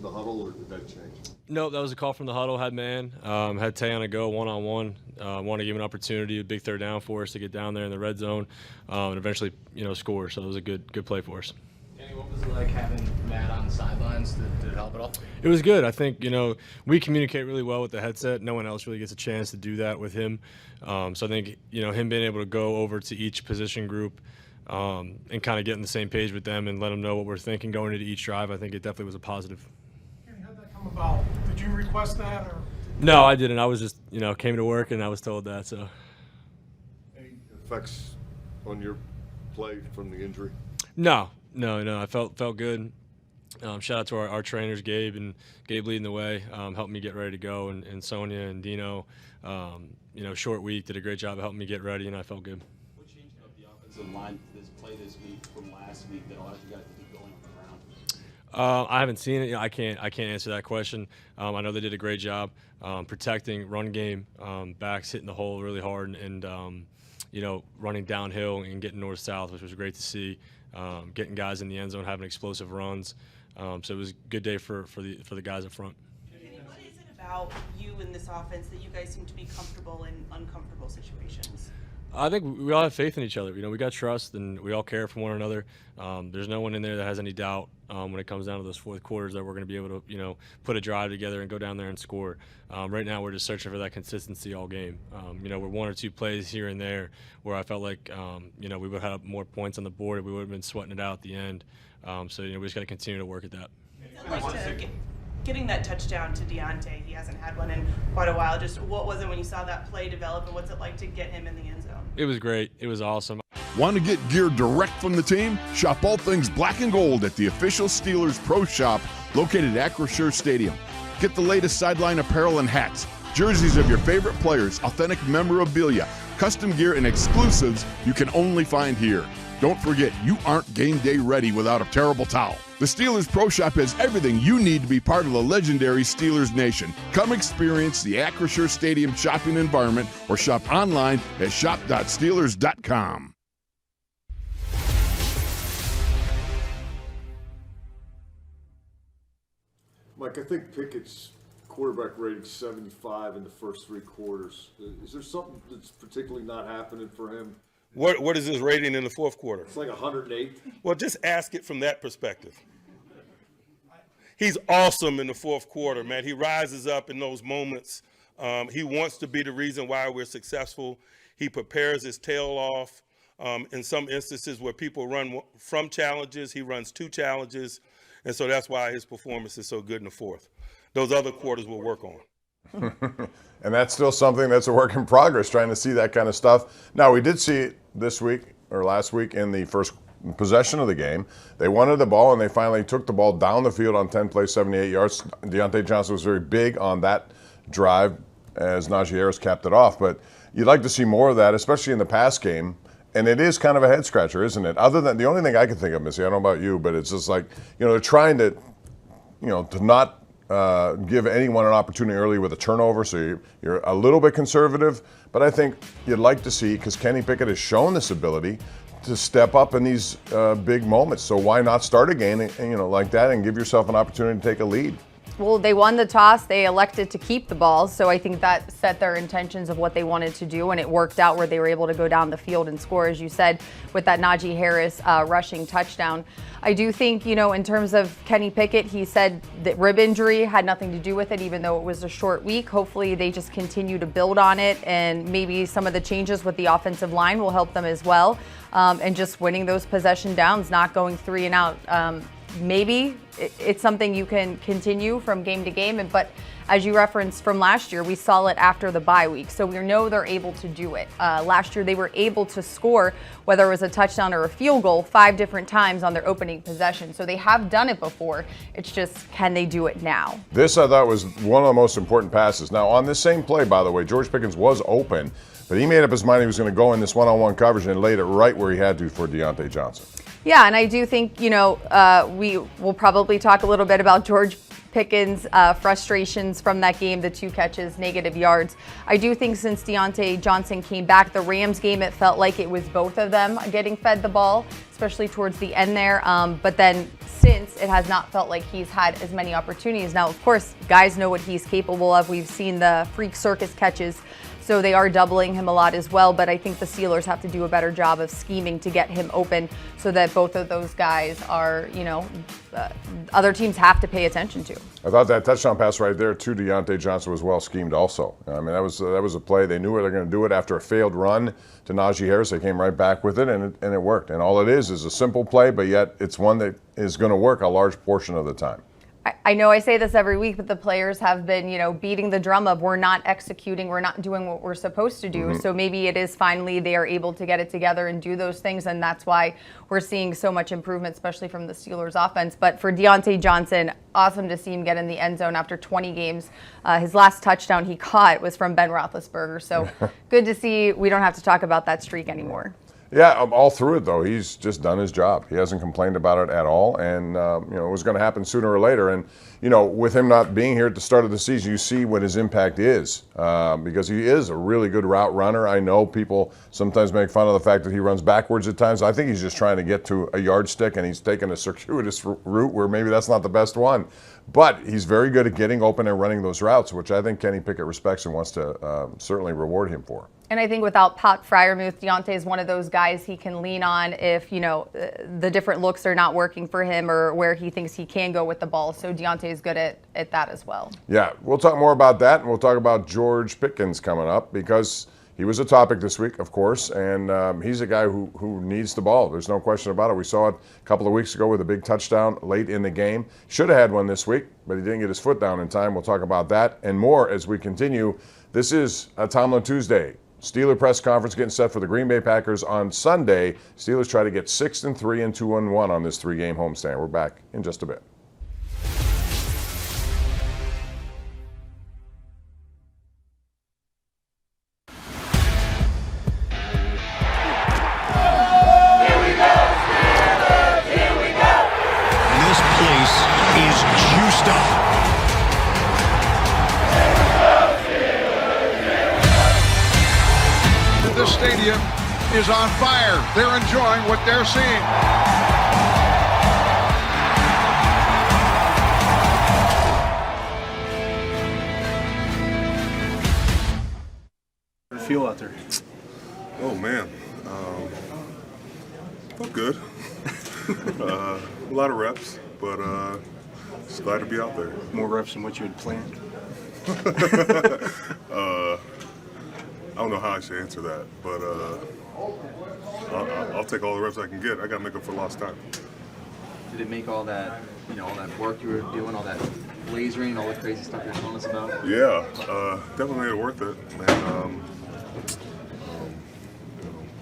the huddle or did that change? Nope, that was a call from the huddle. Had man, had Tay on a go one-on-one. Want to give an opportunity, a big third down for us to get down there in the red zone and eventually, score. So it was a good play for us. Danny, what was it like having Matt on the sidelines? Did it help at all? It was good. I think, we communicate really well with the headset. No one else really gets a chance to do that with him. So I think, him being able to go over to each position group and kind of get on the same page with them and let them know what we're thinking going into each drive, I think it definitely was a positive. How'd that come about? Did you request that? Or? No, I didn't. I was just, came to work and I was told that. So. Any effects on your play from the injury? No. I felt good. Shout out to our trainers, Gabe leading the way, helped me get ready to go, and Sonia and Dino, short week, did a great job of helping me get ready, and I felt good. What changed about the offensive line this play this week from last week that allowed you guys to keep going on the ground? I haven't seen it. I can't answer that question. I know they did a great job protecting run game, backs hitting the hole really hard, and running downhill and getting north-south, which was great to see. Getting guys in the end zone, having explosive runs. So it was a good day for the guys up front. Kenny, what is it about you in this offense that you guys seem to be comfortable in uncomfortable situations? I think we all have faith in each other. We got trust and we all care for one another. There's no one in there that has any doubt when it comes down to those fourth quarters that we're going to be able to, put a drive together and go down there and score. Right now, we're just searching for that consistency all game. We're one or two plays here and there where I felt like, we would have had more points on the board. We would have been sweating it out at the end. So, we just got to continue to work at that. Getting that touchdown to Deontay, he hasn't had one in quite a while. Just what was it when you saw that play develop, and what's it like to get him in the end zone? It was great. It was awesome. Want to get gear direct from the team? Shop all things black and gold at the official Steelers Pro Shop located at Acrisure Stadium. Get the latest sideline apparel and hats, jerseys of your favorite players, authentic memorabilia, custom gear, and exclusives you can only find here. Don't forget, you aren't game day ready without a terrible towel. The Steelers Pro Shop has everything you need to be part of the legendary Steelers Nation. Come experience the Acrisure Stadium shopping environment or shop online at shop.steelers.com. Mike, I think Pickett's quarterback rating 75 in the first three quarters. Is there something that's particularly not happening for him? What is his rating in the fourth quarter? It's like 108. Well, just ask it from that perspective. He's awesome in the fourth quarter, man. He rises up in those moments. He wants to be the reason why we're successful. He prepares his tail off. In some instances where people run from challenges, he runs two challenges. And so that's why his performance is so good in the fourth. Those other quarters we'll work on. And that's still something that's a work in progress, trying to see that kind of stuff. Now, we did see it this week or last week in the first possession of the game. They wanted the ball, and they finally took the ball down the field on 10 plays, 78 yards. Deontay Johnson was very big on that drive as Najee Harris capped it off. But you'd like to see more of that, especially in the pass game. And it is kind of a head scratcher, isn't it? Other than the only thing I can think of, Missy, I don't know about you, but it's just like, they're trying to, to not give anyone an opportunity early with a turnover, so you're a little bit conservative. But I think you'd like to see, because Kenny Picket has shown this ability to step up in these big moments. So why not start a game, like that and give yourself an opportunity to take a lead? Well, they won the toss. They elected to keep the ball. So I think that set their intentions of what they wanted to do, and it worked out where they were able to go down the field and score, as you said, with that Najee Harris rushing touchdown. I do think, in terms of Kenny Pickett, he said that rib injury had nothing to do with it, even though it was a short week. Hopefully they just continue to build on it, and maybe some of the changes with the offensive line will help them as well. And just winning those possession downs, not going 3 and out. Maybe it's something you can continue from game to game, but as you referenced from last year, we saw it after the bye week, so we know they're able to do it. Last year, they were able to score, whether it was a touchdown or a field goal, 5 different times on their opening possession. So they have done it before. It's just, can they do it now? This, I thought, was one of the most important passes. Now, on this same play, by the way, George Pickens was open, but he made up his mind he was going to go in this one-on-one coverage and laid it right where he had to for Deontay Johnson. Yeah, and I do think, we will probably talk a little bit about George Pickens' frustrations from that game, the 2 catches, negative yards. I do think since Deontay Johnson came back, the Rams game, it felt like it was both of them getting fed the ball, especially towards the end there. But then since, it has not felt like he's had as many opportunities. Now, of course, guys know what he's capable of. We've seen the freak circus catches, so they are doubling him a lot as well. But I think the Steelers have to do a better job of scheming to get him open so that both of those guys are, other teams have to pay attention to. I thought that touchdown pass right there to Deontay Johnson was well schemed also. I mean, that was a play. They knew they were going to do it after a failed run to Najee Harris. They came right back with it, and it worked. And all it is a simple play, but yet it's one that is going to work a large portion of the time. I know I say this every week, but the players have been, beating the drum of we're not executing, we're not doing what we're supposed to do. So maybe it is finally they are able to get it together and do those things, and that's why we're seeing so much improvement, especially from the Steelers offense. But for Deontay Johnson, awesome to see him get in the end zone after 20 games. His last touchdown he caught was from Ben Roethlisberger. So good to see we don't have to talk about that streak anymore. Yeah, all through it, though, he's just done his job. He hasn't complained about it at all, and it was going to happen sooner or later. And, with him not being here at the start of the season, you see what his impact is because he is a really good route runner. I know people sometimes make fun of the fact that he runs backwards at times. I think he's just trying to get to a yardstick, and he's taking a circuitous route where maybe that's not the best one. But he's very good at getting open and running those routes, which I think Kenny Pickett respects and wants to certainly reward him for. And I think without Pat Freiermuth, Deontay is one of those guys he can lean on if, the different looks are not working for him or where he thinks he can go with the ball. So Deontay is good at that as well. Yeah, we'll talk more about that, and we'll talk about George Pickens coming up because he was a topic this week, of course, and he's a guy who needs the ball. There's no question about it. We saw it a couple of weeks ago with a big touchdown late in the game. Should have had one this week, but he didn't get his foot down in time. We'll talk about that and more as we continue. This is a Tomlin Tuesday. Steeler press conference getting set for the Green Bay Packers on Sunday. Steelers try to get 6-3 and 2-1 on this 3-game homestand. We're back in just a bit. This place is juiced up. The stadium is on fire. They're enjoying what they're seeing. How do you feel out there? Oh man, felt good. A lot of reps, but just glad to be out there. More reps than what you had planned? I don't know how I should answer that, but I'll take all the reps I can get. I got to make up for lost time. Did it make all that, all that work you were doing, all that lasering, all the crazy stuff you're telling us about? Yeah, definitely made it worth it. And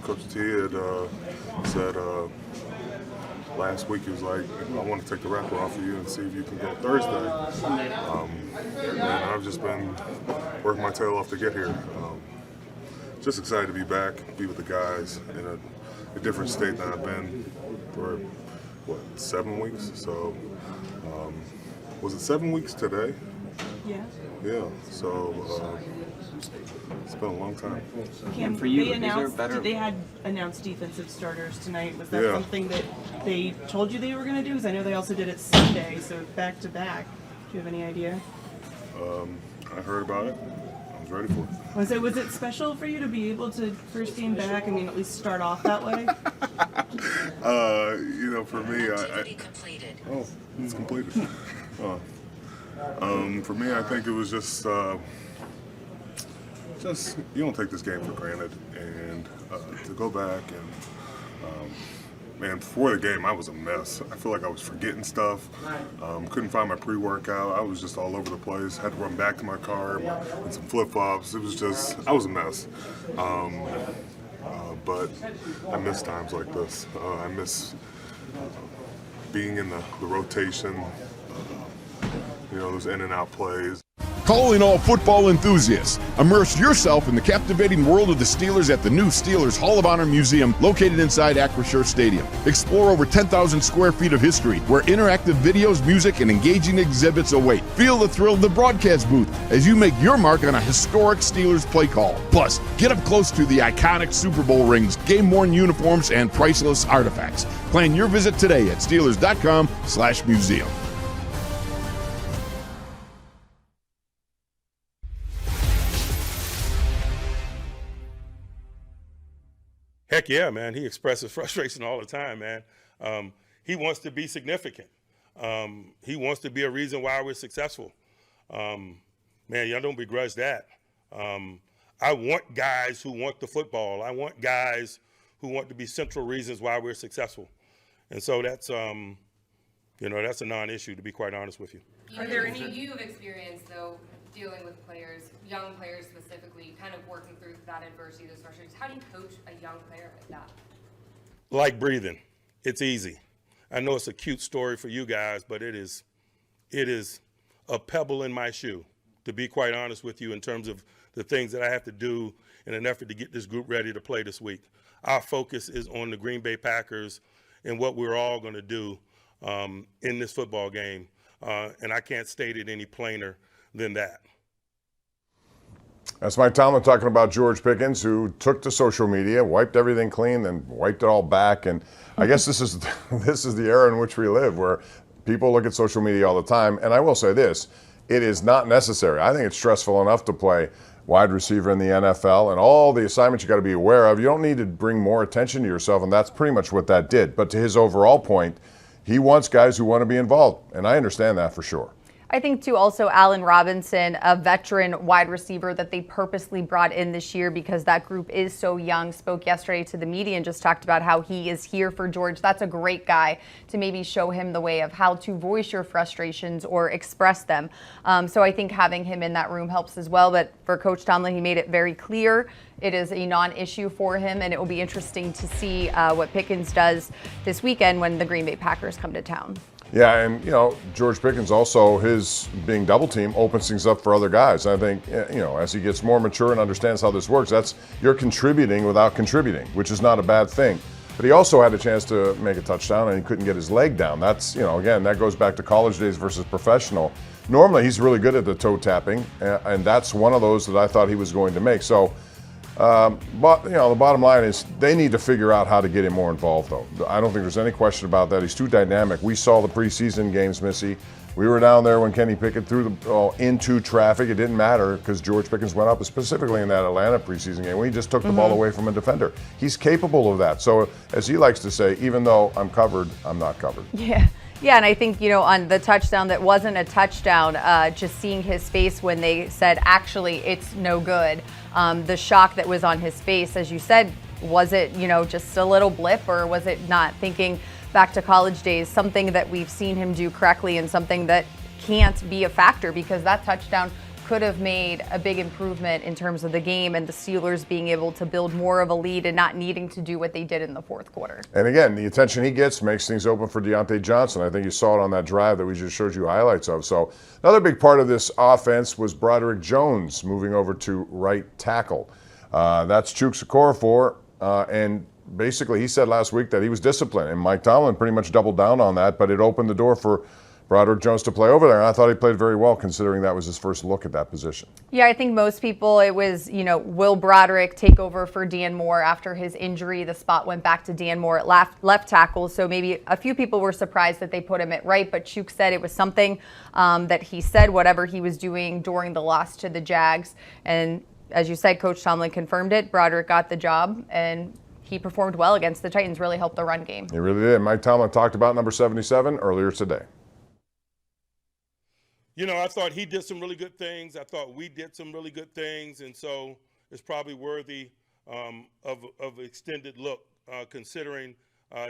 Coach T had said last week, he was like, I want to take the wrapper off of you and see if you can go Thursday. And I've just been working my tail off to get here. Just excited to be back, be with the guys in a different state than I've been for, 7 weeks? So, was it 7 weeks today? Yeah. Yeah, so it's been a long time. Cam, for you, they announced, is there better... they had announced defensive starters tonight. Was that Yeah. something that they told you they were going to do? Because I know they also did it Sunday, so back to back. you have any idea? I heard about it. I was ready for it. Was it special for you to be able to first game back? I mean, at least start off that way. For me, oh, it's completed. For me, I think it was just you don't take this game for granted, and to go back and before the game, I was a mess. I feel like I was forgetting stuff. Couldn't find my pre-workout. I was just all over the place. Had to run back to my car and some flip-flops. It was just, I was a mess. But I miss times like this. I miss being in the rotation, those in and out plays. Calling all football enthusiasts. Immerse yourself in the captivating world of the Steelers at the new Steelers Hall of Honor Museum located inside Acrisure Stadium. Explore over 10,000 square feet of history where interactive videos, music, and engaging exhibits await. Feel the thrill of the broadcast booth as you make your mark on a historic Steelers play call. Plus, get up close to the iconic Super Bowl rings, game-worn uniforms, and priceless artifacts. Plan your visit today at Steelers.com/museum. Heck yeah, man. He expresses frustration all the time, man. He wants to be significant. He wants to be a reason why we're successful. Man, y'all don't begrudge that. I want guys who want the football. I want guys who want to be central reasons why we're successful. And so that's, that's a non-issue, to be quite honest with you. Are there any you've experienced, though, dealing with players, young players specifically, kind of working through that adversity, those frustrations? How do you coach a young player like that? Like breathing. It's easy. I know it's a cute story for you guys, but it is a pebble in my shoe, to be quite honest with you, in terms of the things that I have to do in an effort to get this group ready to play this week. Our focus is on the Green Bay Packers and what we're all going to do in this football game. And I can't state it any plainer than that. That's Mike Tomlin talking about George Pickens, who took to social media, wiped everything clean, then wiped it all back. And I guess this is the era in which we live, where people look at social media all the time. And I will say this, it is not necessary. I think it's stressful enough to play wide receiver in the NFL and all the assignments you got to be aware of. You don't need to bring more attention to yourself, and that's pretty much what that did. But to his overall point, he wants guys who want to be involved, and I understand that for sure. I think, too, also Allen Robinson, a veteran wide receiver that they purposely brought in this year because that group is so young, spoke yesterday to the media and just talked about how he is here for George. That's a great guy to maybe show him the way of how to voice your frustrations or express them. So I think having him in that room helps as well. But for Coach Tomlin, he made it very clear it is a non-issue for him, and it will be interesting to see what Pickens does this weekend when the Green Bay Packers come to town. Yeah, and, George Pickens also, his being double team opens things up for other guys. I think, as he gets more mature and understands how this works, you're contributing without contributing, which is not a bad thing. But he also had a chance to make a touchdown, and he couldn't get his leg down. That's, again, that goes back to college days versus professional. Normally, he's really good at the toe tapping, and that's one of those that I thought he was going to make. So, but the bottom line is they need to figure out how to get him more involved, though. I don't think there's any question about that. He's too dynamic. We saw the preseason games, Missy. We were down there when Kenny Pickett threw the ball into traffic. It didn't matter because George Pickens went up, specifically in that Atlanta preseason game when he just took the ball away from a defender. He's capable of that. So, as he likes to say, even though I'm covered, I'm not covered. Yeah. Yeah, and I think, on the touchdown that wasn't a touchdown, just seeing his face when they said, actually, it's no good. The shock that was on his face, as you said, was it, just a little blip, or was it not thinking back to college days, something that we've seen him do correctly and something that can't be a factor because that touchdown could have made a big improvement in terms of the game and the Steelers being able to build more of a lead and not needing to do what they did in the fourth quarter. And again, the attention he gets makes things open for Deontay Johnson. I think you saw it on that drive that we just showed you highlights of. So another big part of this offense was Broderick Jones moving over to right tackle. That's Chooks Okorafor, and basically he said last week that he was disciplined, and Mike Tomlin pretty much doubled down on that, but it opened the door for Broderick Jones to play over there. And I thought he played very well considering that was his first look at that position. Yeah, I think most people, it was, will Broderick take over for Dan Moore after his injury? The spot went back to Dan Moore at left tackle. So maybe a few people were surprised that they put him at right, but Chuk said it was something that he said, whatever he was doing during the loss to the Jags. And as you said, Coach Tomlin confirmed it. Broderick got the job, and he performed well against the Titans, really helped the run game. He really did. Mike Tomlin talked about number 77 earlier today. I thought he did some really good things. I thought we did some really good things, and so it's probably worthy of extended look, considering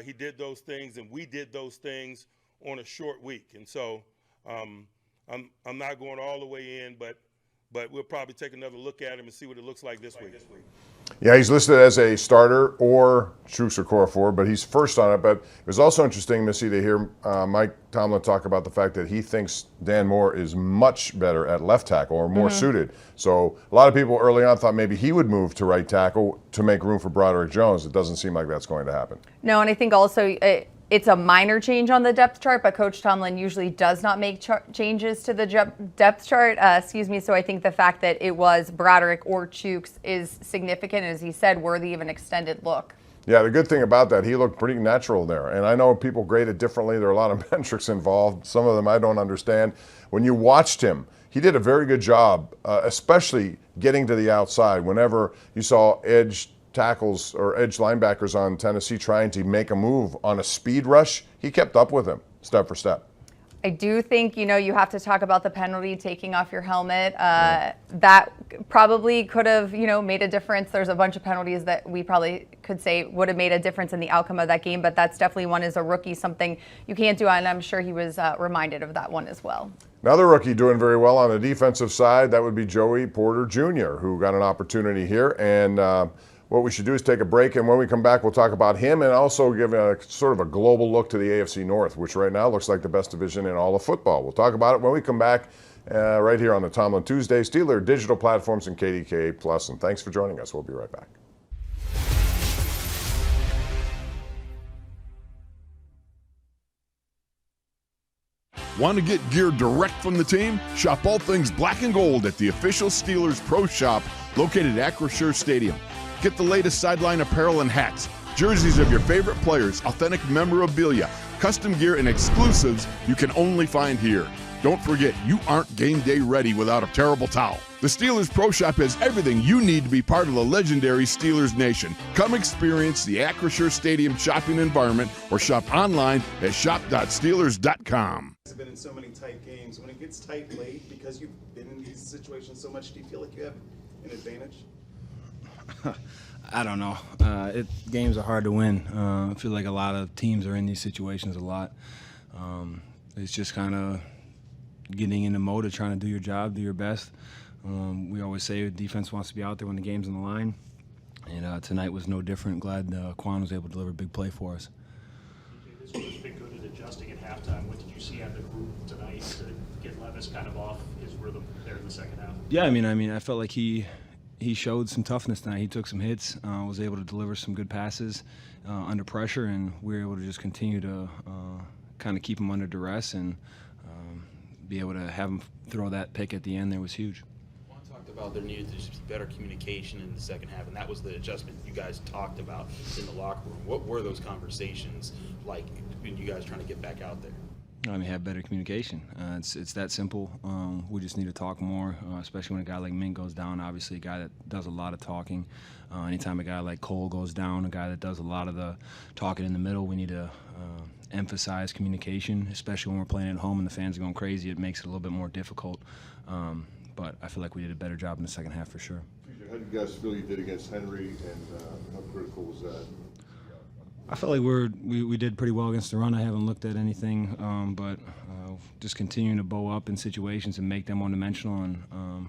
he did those things and we did those things on a short week. And so I'm not going all the way in, but we'll probably take another look at him and see what it looks like this week. Yeah, he's listed as a starter or Chooks or Okorafor, but he's first on it. But it was also interesting, Missy, to hear Mike Tomlin talk about the fact that he thinks Dan Moore is much better at left tackle or more suited. So a lot of people early on thought maybe he would move to right tackle to make room for Broderick Jones. It doesn't seem like that's going to happen. No, and I think also it's a minor change on the depth chart, but Coach Tomlin usually does not make changes to the depth chart. So I think the fact that it was Broderick or Chooks is significant, as he said, worthy of an extended look. Yeah, the good thing about that, he looked pretty natural there. And I know people grade it differently. There are a lot of metrics involved. Some of them I don't understand. When you watched him, he did a very good job, especially getting to the outside. Whenever you saw edge tackles or edge linebackers on Tennessee trying to make a move on a speed rush, he kept up with him step for step. I do think, you have to talk about the penalty, taking off your helmet. That probably could have, made a difference. There's a bunch of penalties that we probably could say would have made a difference in the outcome of that game, but that's definitely one as a rookie, something you can't do, and I'm sure he was reminded of that one as well. Another rookie doing very well on the defensive side, that would be Joey Porter Jr., who got an opportunity here. And what we should do is take a break, and when we come back, we'll talk about him and also give a sort of a global look to the AFC North, which right now looks like the best division in all of football. We'll talk about it when we come back right here on the Tomlin Tuesday, Steeler digital platforms and KDKA Plus. And thanks for joining us. We'll be right back. Want to get gear direct from the team? Shop all things black and gold at the official Steelers Pro Shop located at Acrisure Stadium. Get the latest sideline apparel and hats, jerseys of your favorite players, authentic memorabilia, custom gear, and exclusives you can only find here. Don't forget, you aren't game day ready without a terrible towel. The Steelers Pro Shop has everything you need to be part of the legendary Steelers Nation. Come experience the Acrisure Stadium shopping environment or shop online at shop.steelers.com. You've been in so many tight games. When it gets tight late, because you've been in these situations so much, do you feel like you have an advantage? I don't know. Games are hard to win. I feel like a lot of teams are in these situations a lot. It's just kind of getting in the mode of trying to do your job, do your best. We always say defense wants to be out there when the game's on the line, and tonight was no different. Glad Quan was able to deliver a big play for us. This was been good at adjusting at halftime. What did you see out of the group tonight to get Levis kind of off his rhythm there in the second half? Yeah, I mean, I felt like he showed some toughness tonight. He took some hits, was able to deliver some good passes under pressure, and we were able to just continue to kind of keep him under duress and be able to have him throw that pick at the end there was huge. Juan talked about there needed to just be better communication in the second half, and that was the adjustment you guys talked about in the locker room. What were those conversations like when you guys trying to get back out there? I mean, have better communication. It's that simple. We just need to talk more, especially when a guy like Mint goes down. Obviously, a guy that does a lot of talking. Anytime a guy like Cole goes down, a guy that does a lot of the talking in the middle, we need to emphasize communication, especially when we're playing at home and the fans are going crazy. It makes it a little bit more difficult. But I feel like we did a better job in the second half for sure. How did you guys feel you did against Henry, and how critical was that? I felt like we did pretty well against the run. I haven't looked at anything, but just continuing to bow up in situations and make them one-dimensional, and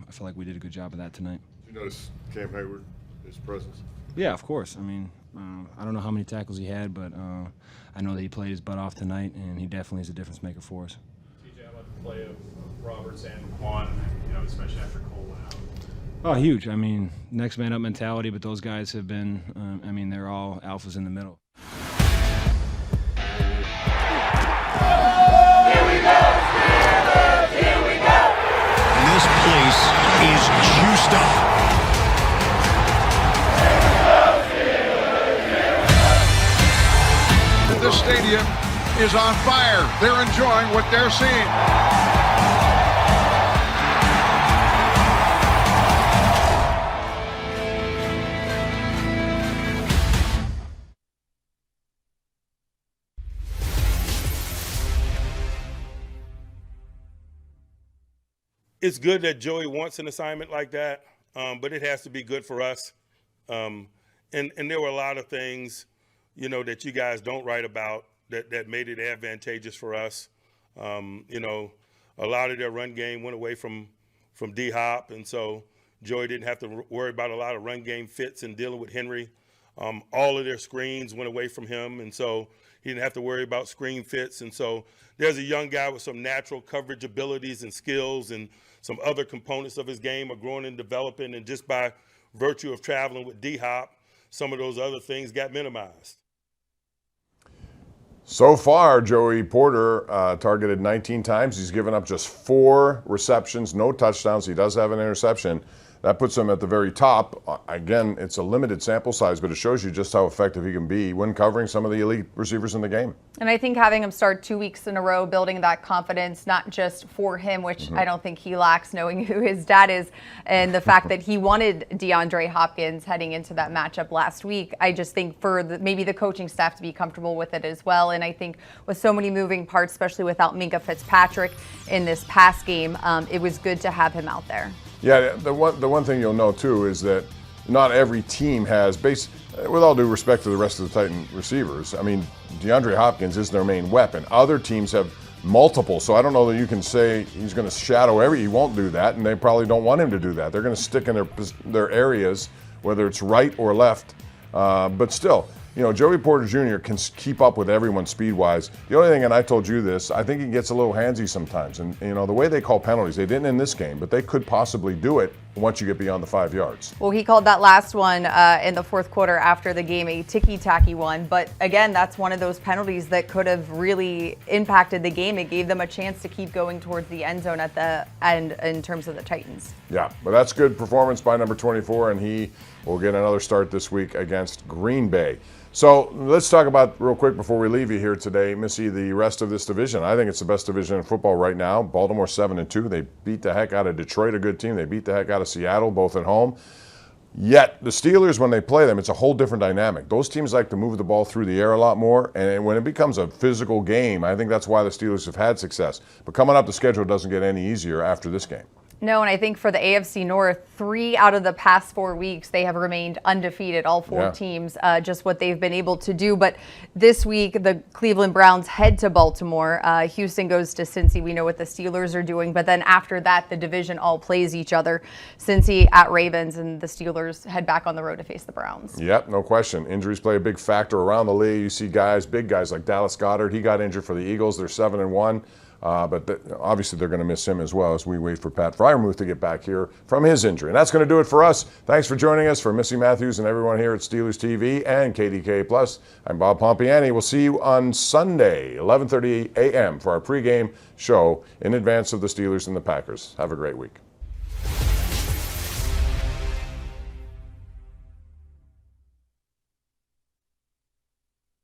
I feel like we did a good job of that tonight. Did you notice Cam Heyward, his presence? Yeah, of course. I mean, I don't know how many tackles he had, but I know that he played his butt off tonight, and he definitely is a difference maker for us. TJ, how about the play of Roberts and Quan, especially after Cole went out? Oh, huge. I mean, next man up mentality, but those guys have been, they're all alphas in the middle. Here we go! is on fire. They're enjoying what they're seeing. It's good that Joey wants an assignment like that, but it has to be good for us. And there were a lot of things, that you guys don't write about that made it advantageous for us. A lot of their run game went away from D-Hop, and so Joey didn't have to worry about a lot of run game fits and dealing with Henry. All of their screens went away from him, and so he didn't have to worry about screen fits. And so there's a young guy with some natural coverage abilities and skills, and some other components of his game are growing and developing, and just by virtue of traveling with D-Hop, some of those other things got minimized. So far, Joey Porter targeted 19 times. He's given up just 4 receptions, no touchdowns. He does have an interception. That puts him at the very top. Again, it's a limited sample size, but it shows you just how effective he can be when covering some of the elite receivers in the game. And I think having him start 2 weeks in a row, building that confidence, not just for him, which I don't think he lacks, knowing who his dad is, and the fact that he wanted DeAndre Hopkins heading into that matchup last week. I just think for maybe the coaching staff to be comfortable with it as well. And I think with so many moving parts, especially without Minkah Fitzpatrick in this pass game, it was good to have him out there. Yeah, the one thing you'll know too is that not every team has, with all due respect to the rest of the Titan receivers, I mean, DeAndre Hopkins is their main weapon. Other teams have multiple, so I don't know that you can say he's going to shadow he won't do that, and they probably don't want him to do that. They're going to stick in their areas, whether it's right or left, but still. Joey Porter Jr. can keep up with everyone speed-wise. The only thing, and I told you this, I think he gets a little handsy sometimes. And, the way they call penalties, they didn't in this game, but they could possibly do it once you get beyond the 5 yards. Well, he called that last one in the fourth quarter after the game a ticky-tacky one. But, again, that's one of those penalties that could have really impacted the game. It gave them a chance to keep going towards the end zone at the end in terms of the Titans. Yeah, but that's good performance by number 24, and he will get another start this week against Green Bay. So let's talk about, real quick before we leave you here today, Missy, the rest of this division. I think it's the best division in football right now. Baltimore 7-2. They beat the heck out of Detroit, a good team. They beat the heck out of Seattle, both at home. Yet the Steelers, when they play them, it's a whole different dynamic. Those teams like to move the ball through the air a lot more, and when it becomes a physical game, I think that's why the Steelers have had success. But coming up, the schedule doesn't get any easier after this game. No, and I think for the AFC North, 3 out of the past 4 weeks, they have remained undefeated, all 4 teams, just what they've been able to do. But this week, the Cleveland Browns head to Baltimore. Houston goes to Cincy. We know what the Steelers are doing. But then after that, the division all plays each other. Cincy at Ravens, and the Steelers head back on the road to face the Browns. Yep, no question. Injuries play a big factor around the league. You see big guys like Dallas Goedert. He got injured for the Eagles. They're 7-1. But obviously they're going to miss him as well as we wait for Pat Freiermuth to get back here from his injury. And that's going to do it for us. Thanks for joining us. For Missy Matthews and everyone here at Steelers TV and KDK+, I'm Bob Pompiani. We'll see you on Sunday, 11:30 a.m. for our pregame show in advance of the Steelers and the Packers. Have a great week.